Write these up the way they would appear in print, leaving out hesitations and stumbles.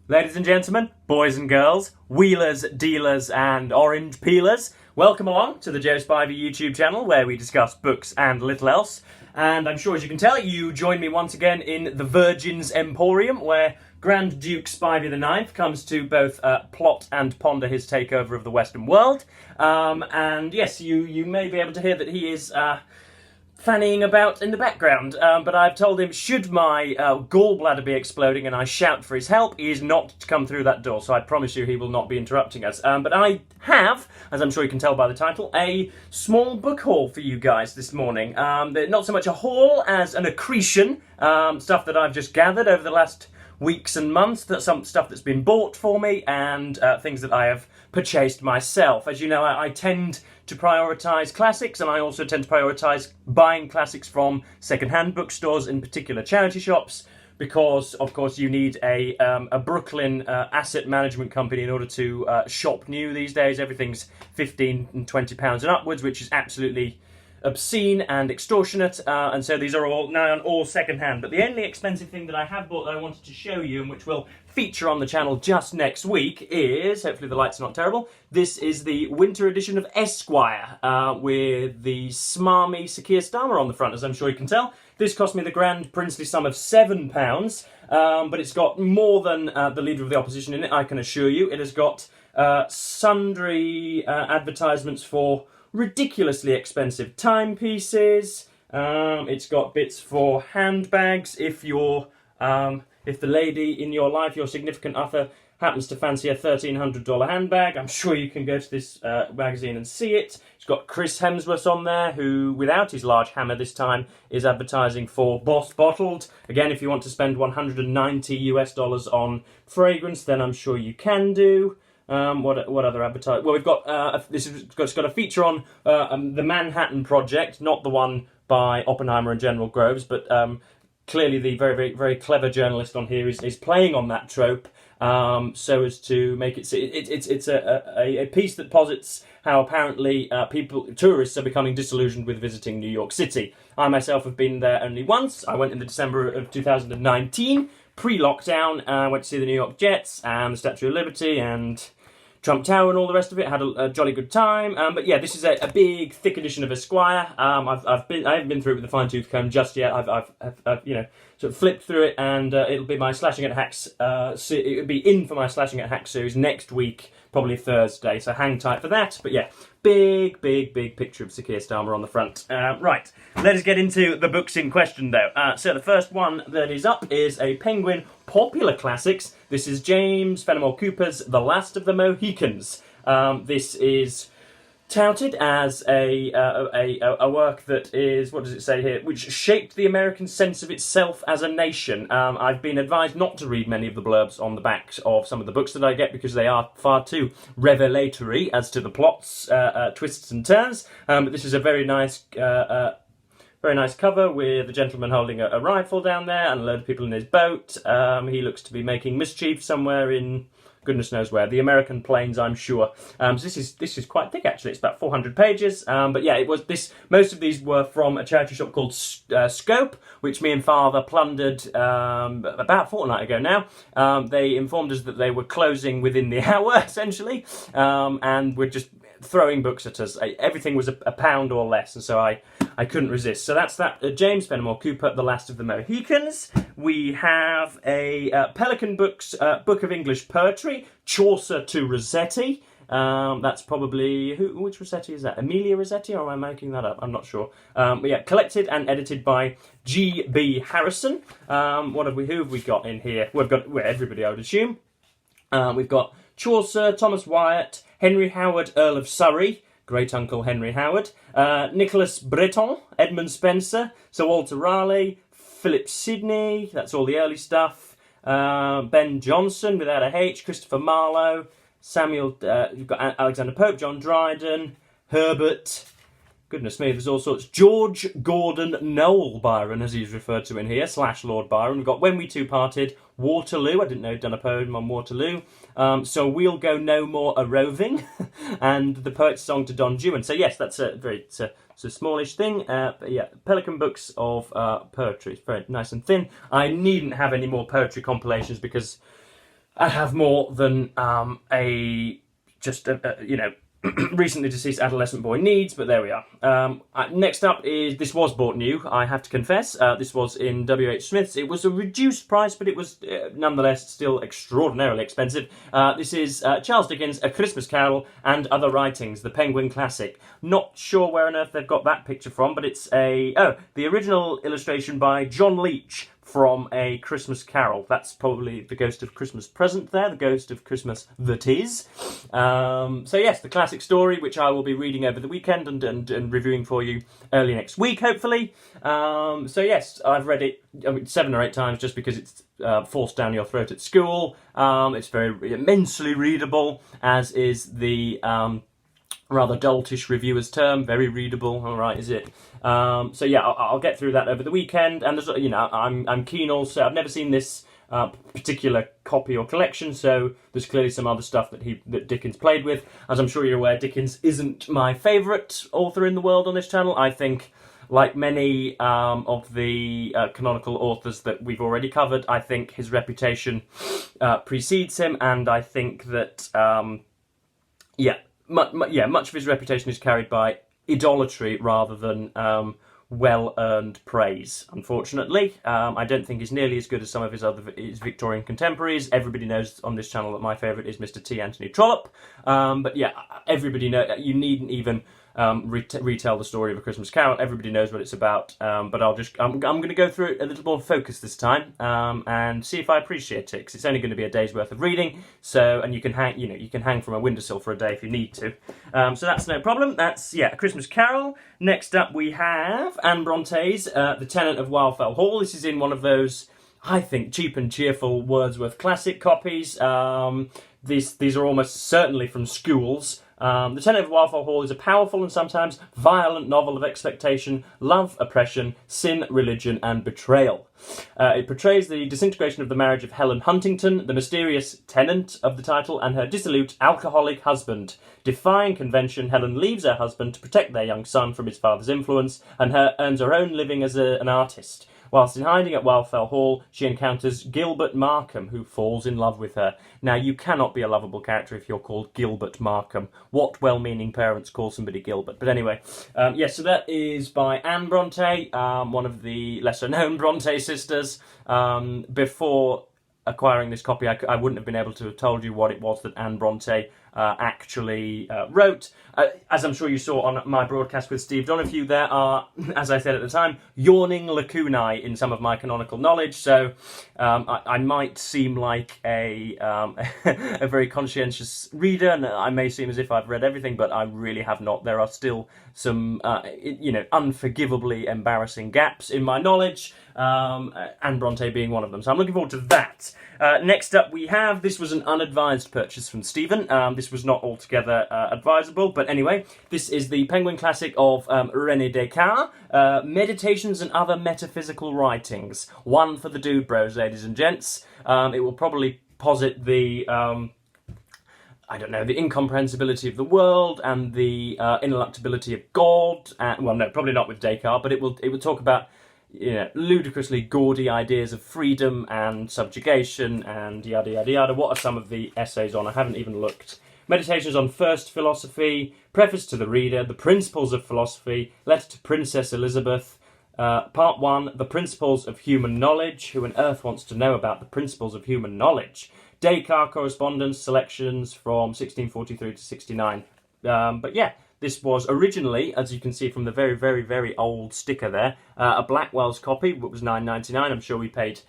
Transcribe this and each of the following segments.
Ladies and gentlemen, boys and girls, wheelers, dealers and orange peelers, welcome along to the Joe Spivey YouTube channel where we discuss books and little else. And I'm sure as you can tell, you join me once again in the Virgin's Emporium where Grand Duke Spivey IX comes to both plot and ponder his takeover of the Western world. And yes, you may be able to hear that he is fannying about in the background, but I've told him should my gallbladder be exploding and I shout for his help, he is not to come through that door, so I promise you he will not be interrupting us. But I have, as I'm sure you can tell by the title, a small book haul for you guys this morning. Not so much a haul as an accretion, stuff that I've just gathered over the last weeks and months, some stuff that's been bought for me, and things that I have purchased myself. As you know, I tend to prioritise classics, and I also tend to prioritise buying classics from second-hand bookstores, in particular charity shops, because, of course, you need a Brooklyn asset management company in order to shop new these days. Everything's £15 and £20 and upwards, which is absolutely obscene and extortionate, and so these are all second-hand. But the only expensive thing that I have bought that I wanted to show you, and which will feature on the channel just next week, is, hopefully the lights are not terrible, this is the winter edition of Esquire, with the smarmy Sir Keir Starmer on the front, as I'm sure you can tell. This cost me the grand princely sum of £7, but it's got more than the Leader of the Opposition in it, I can assure you. It has got sundry advertisements for ridiculously expensive timepieces. It's got bits for handbags if the lady in your life, your significant other, happens to fancy a $1,300 handbag. I'm sure you can go to this magazine and see it. It's got Chris Hemsworth on there, who, without his large hammer this time, is advertising for Boss Bottled. Again, if you want to spend $190 on fragrance, then I'm sure you can do. What other advertising? Well, we've got it's got a feature on the Manhattan Project, not the one by Oppenheimer and General Groves, but clearly the very, very, very clever journalist on here is playing on that trope, so as to make it. It's a piece that posits how apparently tourists are becoming disillusioned with visiting New York City. I myself have been there only once. I went in the December of 2019. Pre-lockdown, I went to see the New York Jets and the Statue of Liberty and Trump Tower and all the rest of it. Had a jolly good time. But yeah, this is a big, thick edition of Esquire. I haven't been through it with a fine-tooth comb just yet. I've sort of flipped through it, and it'll be my Slashing at Hacks. It'll be in for my Slashing at Hacks series next week, probably Thursday. So hang tight for that. But yeah, big picture of Sir Keir Starmer on the front. Right, let us get into the books in question, though. So the first one that is up is a Penguin Popular Classics. This is James Fenimore Cooper's The Last of the Mohicans. This is touted as a work that is, what does it say here, which shaped the American sense of itself as a nation. I've been advised not to read many of the blurbs on the backs of some of the books that I get because they are far too revelatory as to the plots, twists and turns. But this is a very nice cover with a gentleman holding a rifle down there and a load of people in his boat. He looks to be making mischief somewhere in goodness knows where. The American plains, I'm sure. So this is quite thick, actually. It's about 400 pages. But yeah, most of these were from a charity shop called Scope, which me and Father plundered about a fortnight ago now. They informed us that they were closing within the hour, essentially, and we're just throwing books at us. Everything was a pound or less, and so I couldn't resist. So that's that. James Fenimore Cooper, The Last of the Mohicans. We have a Pelican Books Book of English Poetry, Chaucer to Rossetti. That's probably, which Rossetti is that? Emilia Rossetti, or am I making that up? I'm not sure. But yeah, collected and edited by G.B. Harrison. Who have we got in here? We've got everybody, I would assume. We've got Chaucer, Thomas Wyatt, Henry Howard, Earl of Surrey, great uncle Henry Howard, Nicholas Breton, Edmund Spenser, Sir Walter Raleigh, Philip Sidney, that's all the early stuff, Ben Jonson without a H, Christopher Marlowe, Samuel, you've got Alexander Pope, John Dryden, Herbert, goodness me, there's all sorts, George Gordon Noel Byron, as he's referred to in here, / Lord Byron. We've got When We Two Parted, Waterloo, I didn't know he'd done a poem on Waterloo, So We'll Go No More A-Roving, and The Poet's Song to Don Juan. So yes, that's it's a smallish thing, but yeah, Pelican Books of Poetry. It's very nice and thin. I needn't have any more poetry compilations because I have more than just a recently deceased adolescent boy needs, but there we are. Next up is, this was bought new, I have to confess. This was in W.H. Smith's. It was a reduced price, but it was nonetheless still extraordinarily expensive. This is Charles Dickens' A Christmas Carol and Other Writings, the Penguin Classic. Not sure where on earth they've got that picture from, but it's the original illustration by John Leech from A Christmas Carol. That's probably the Ghost of Christmas Present there, the Ghost of Christmas that is. So yes, the classic story, which I will be reading over the weekend and reviewing for you early next week, hopefully. So yes, I've read it 7 or 8 times just because it's forced down your throat at school. It's very immensely readable, as is the rather doltish reviewer's term. Very readable, all right, is it? So yeah, I'll get through that over the weekend, and there's, I'm keen also. I've never seen this particular copy or collection, so there's clearly some other stuff that Dickens played with. As I'm sure you're aware, Dickens isn't my favourite author in the world on this channel. I think, like many of the canonical authors that we've already covered, I think his reputation precedes him, and I think that much of his reputation is carried by idolatry rather than well-earned praise, unfortunately. I don't think he's nearly as good as some of his Victorian contemporaries. Everybody knows on this channel that my favourite is Mr. T. Anthony Trollope. But yeah, everybody knows. You needn't even retell the story of A Christmas Carol. Everybody knows what it's about. But I'm going to go through it a little more focused this time and see if I appreciate it, because it's only going to be a day's worth of reading. So, and you can hang from a windowsill for a day if you need to. So that's no problem. That's A Christmas Carol. Next up we have Anne Bronte's The Tenant of Wildfell Hall. This is in one of those, I think, cheap and cheerful Wordsworth classic copies. These are almost certainly from schools. The Tenant of Wildfell Hall is a powerful and sometimes violent novel of expectation, love, oppression, sin, religion, and betrayal. It portrays the disintegration of the marriage of Helen Huntington, the mysterious tenant of the title, and her dissolute, alcoholic husband. Defying convention, Helen leaves her husband to protect their young son from his father's influence, and earns her own living as an artist. Whilst in hiding at Wildfell Hall, she encounters Gilbert Markham, who falls in love with her. Now, you cannot be a lovable character if you're called Gilbert Markham. What well-meaning parents call somebody Gilbert? But anyway, so that is by Anne Bronte, one of the lesser-known Bronte sisters. Before acquiring this copy, I wouldn't have been able to have told you what it was that Anne Bronte actually wrote. As I'm sure you saw on my broadcast with Steve Donahue, there are, as I said at the time, yawning lacunae in some of my canonical knowledge, so I might seem like a very conscientious reader, and I may seem as if I've read everything, but I really have not. There are still some, unforgivably embarrassing gaps in my knowledge, Anne Bronte being one of them, so I'm looking forward to that. Next up we have, this was an unadvised purchase from Stephen. This was not altogether advisable, but anyway, this is the Penguin Classic of René Descartes, Meditations and Other Metaphysical Writings. One for the dude bros, ladies and gents. It will probably posit the the incomprehensibility of the world and the ineluctability of God. Well, no, probably not with Descartes, but it will talk about ludicrously gaudy ideas of freedom and subjugation and yada yada yada. What are some of the essays on? I haven't even looked. Meditations on First Philosophy, Preface to the Reader, The Principles of Philosophy, Letter to Princess Elizabeth, Part 1, The Principles of Human Knowledge. Who on earth wants to know about the principles of human knowledge? Descartes correspondence, selections from 1643 to 69. But yeah, this was originally, as you can see from the very, very, very old sticker there, a Blackwell's copy. It was $9.99. I'm sure we paid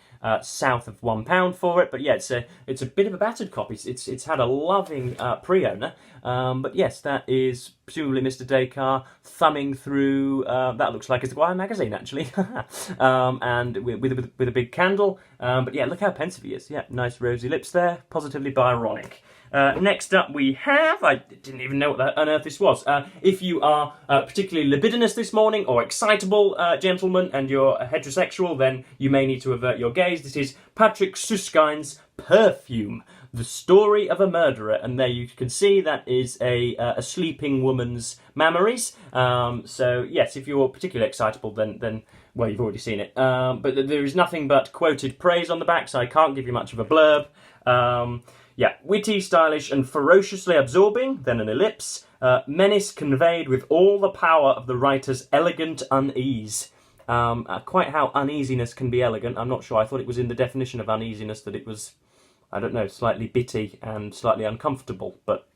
south of £1 for it. But yeah, it's a bit of a battered copy. It's had a loving pre-owner. But yes, that is presumably Mr. Descartes thumbing through. That looks like Esquire magazine, actually, and with a big candle. But yeah, look how pensive he is. Yeah, nice rosy lips there. Positively Byronic. Next up we have, I didn't even know what on earth this was. If you are particularly libidinous this morning, or excitable gentleman, and you're heterosexual, then you may need to avert your gaze. This is Patrick Suskind's Perfume, the story of a murderer, and there you can see that is a sleeping woman's mammaries. So yes, if you're particularly excitable, then Well, you've already seen it. But there is nothing but quoted praise on the back, so I can't give you much of a blurb. Yeah, witty, stylish, and ferociously absorbing, then an ellipse. Menace conveyed with all the power of the writer's elegant unease. Quite how uneasiness can be elegant, I'm not sure. I thought it was in the definition of uneasiness that it was, I don't know, slightly bitty and slightly uncomfortable. But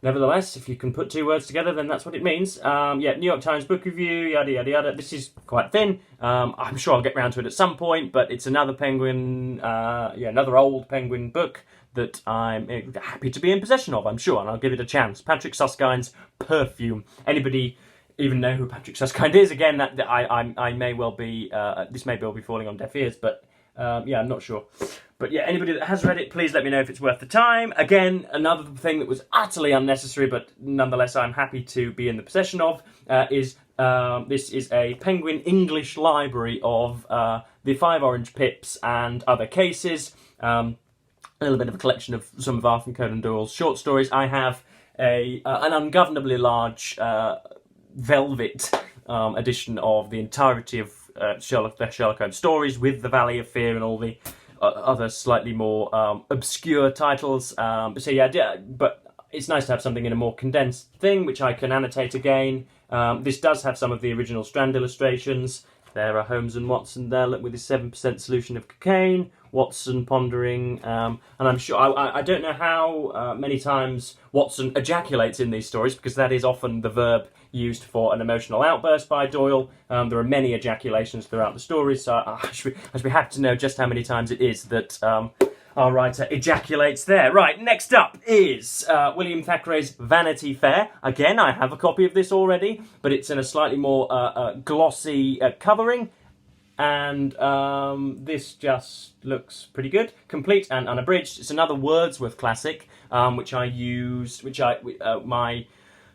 nevertheless, if you can put two words together, then that's what it means. Yeah, New York Times book review, yada, yada, yada. This is quite thin. I'm sure I'll get round to it at some point, but it's another Penguin, another old Penguin book that I'm happy to be in possession of, I'm sure, and I'll give it a chance. Patrick Suskind's Perfume. Anybody even know who Patrick Suskind is? Again, that I may well be, this may well be falling on deaf ears, but yeah, I'm not sure. But yeah, anybody that has read it, please let me know if it's worth the time. Again, another thing that was utterly unnecessary, but nonetheless I'm happy to be in the possession of, is this is a Penguin English library of the 5 Orange Pips and other cases. A little bit of a collection of some of Arthur Conan Doyle's short stories. I have an ungovernably large velvet edition of the entirety of Sherlock Holmes stories, with the Valley of Fear and all the other slightly more obscure titles. So yeah, but it's nice to have something in a more condensed thing, which I can annotate again. This does have some of the original Strand illustrations. There are Holmes and Watson there with his 7% solution of cocaine, Watson pondering, and I'm sure, I don't know how many times Watson ejaculates in these stories, because that is often the verb used for an emotional outburst by Doyle. There are many ejaculations throughout the stories, so I should be happy to know just how many times it is that our writer ejaculates there. Right, next up is William Thackeray's Vanity Fair. Again, I have a copy of this already, but it's in a slightly more glossy covering. And this just looks pretty good, complete and unabridged. It's another Wordsworth classic, which I used,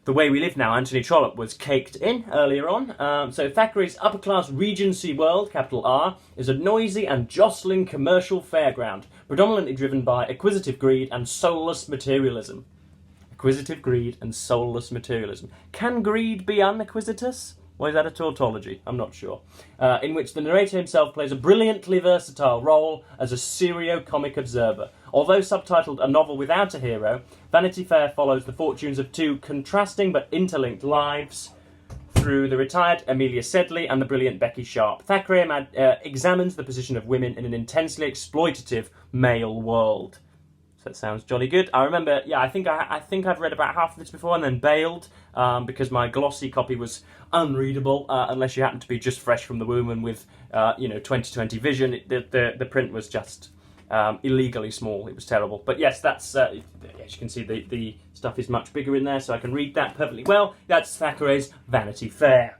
The Way We Live Now, Anthony Trollope, was caked in earlier on. So Thackeray's upper-class Regency world, capital R, is a noisy and jostling commercial fairground, predominantly driven by acquisitive greed and soulless materialism. Acquisitive greed and soulless materialism. Can greed be unacquisitous? Or is that a tautology? I'm not sure. In which the narrator himself plays a brilliantly versatile role as a serio-comic observer. Although subtitled A Novel Without a Hero, Vanity Fair follows the fortunes of two contrasting but interlinked lives through the retired Amelia Sedley and the brilliant Becky Sharp. Thackeray examines the position of women in an intensely exploitative male world. So it sounds jolly good. I remember, yeah, I think I've read about half of this before and then bailed because my glossy copy was unreadable unless you happen to be just fresh from the womb and with 20/20 vision. The print was just illegally small. It was terrible. But yes, that's as you can see, the stuff is much bigger in there, so I can read that perfectly well. That's Thackeray's Vanity Fair.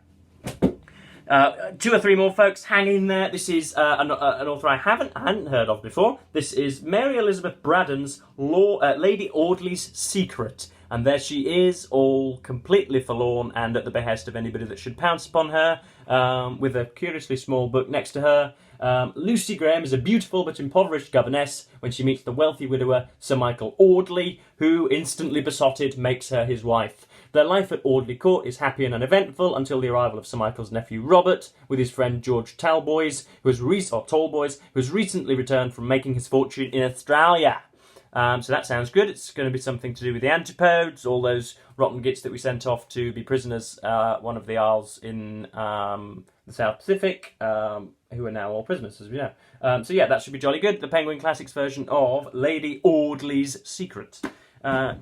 2 or 3 more, folks, hang in there. This is an author I hadn't heard of before. This is Mary Elizabeth Braddon's Lady Audley's Secret. And there she is, all completely forlorn and at the behest of anybody that should pounce upon her, with a curiously small book next to her. Lucy Graham is a beautiful but impoverished governess when she meets the wealthy widower Sir Michael Audley, who, instantly besotted, makes her his wife. Their life at Audley Court is happy and uneventful until the arrival of Sir Michael's nephew Robert, with his friend George Talboys, who has recently returned from making his fortune in Australia. So that sounds good. It's going to be something to do with the antipodes, all those rotten gits that we sent off to be prisoners, one of the isles in the South Pacific, who are now all prisoners, as we know. So yeah, that should be jolly good. The Penguin Classics version of Lady Audley's Secret.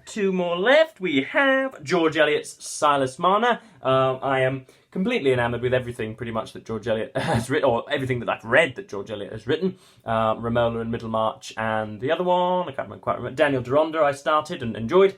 2 more left. We have George Eliot's Silas Marner. I am completely enamoured with everything pretty much that George Eliot has written, or everything that I've read that George Eliot has written. Romola and Middlemarch, and the other one, I can't quite remember, Daniel Deronda, I started and enjoyed.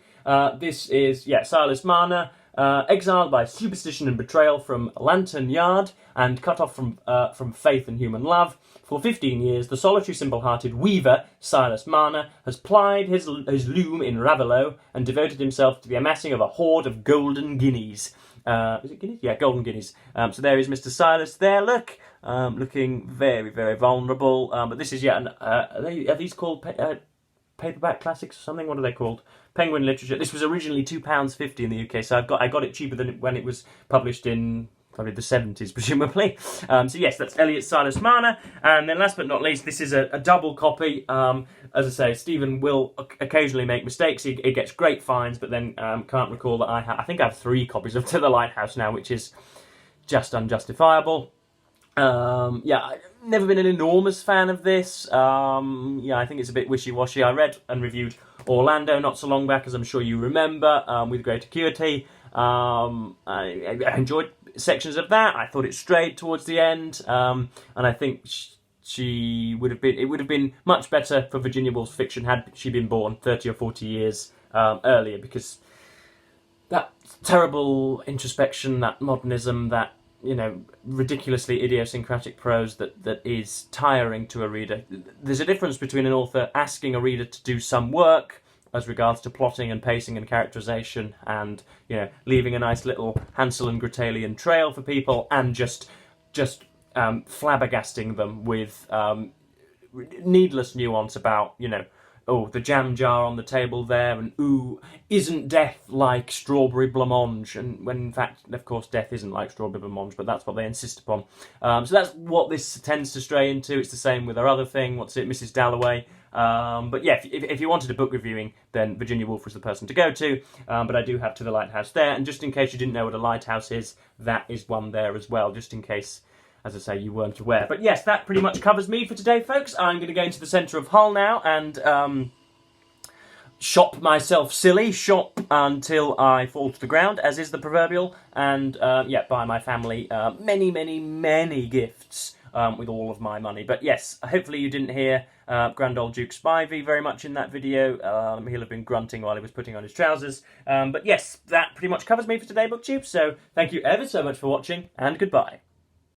This is, Silas Marner, exiled by superstition and betrayal from Lantern Yard and cut off from faith and human love. For 15 years, the solitary, simple-hearted weaver, Silas Marner, has plied his loom in Raveloe and devoted himself to the amassing of a hoard of golden guineas. Is it guineas? Yeah, golden guineas. So there is Mr. Silas there, look, looking very, very vulnerable. But this is, are these called paperback classics or something? What are they called? Penguin literature. This was originally £2.50 in the UK, so I got it cheaper than when it was published in probably the 70s, presumably. So yes, that's Eliot, Silas, Marner. And then last but not least, this is a double copy. As I say, Stephen will occasionally make mistakes. He gets great fines, but then can't recall that I think I have 3 copies of To the Lighthouse now, which is just unjustifiable. Yeah, I've never been an enormous fan of this. Yeah, I think it's a bit wishy-washy. I read and reviewed Orlando not so long back, as I'm sure you remember, with great acuity. I enjoyed sections of that. I thought it strayed towards the end, and I think it would have been much better for Virginia Woolf's fiction had she been born 30 or 40 years earlier, because that terrible introspection, that modernism, that ridiculously idiosyncratic prose that is tiring to a reader. There's a difference between an author asking a reader to do some work as regards to plotting and pacing and characterization, and leaving a nice little Hansel and Gretellian trail for people, and just flabbergasting them with needless nuance about oh, the jam jar on the table there, and ooh, isn't death like strawberry blancmange? And when in fact, of course, death isn't like strawberry blancmange, but that's what they insist upon. So that's what this tends to stray into. It's the same with our other thing, what's it, Mrs. Dalloway. But yeah, if you wanted a book reviewing, then Virginia Woolf was the person to go to. But I do have To the Lighthouse there, and just in case you didn't know what a lighthouse is, that is one there as well, just in case, as I say, you weren't aware. But yes, that pretty much covers me for today, folks. I'm going to go into the centre of Hull now and shop myself silly, shop until I fall to the ground, as is the proverbial, and yeah, buy my family many, many, many gifts with all of my money. But yes, hopefully you didn't hear Grand Old Duke Spivey very much in that video. He'll have been grunting while he was putting on his trousers. But yes, that pretty much covers me for today, BookTube. So thank you ever so much for watching, and goodbye.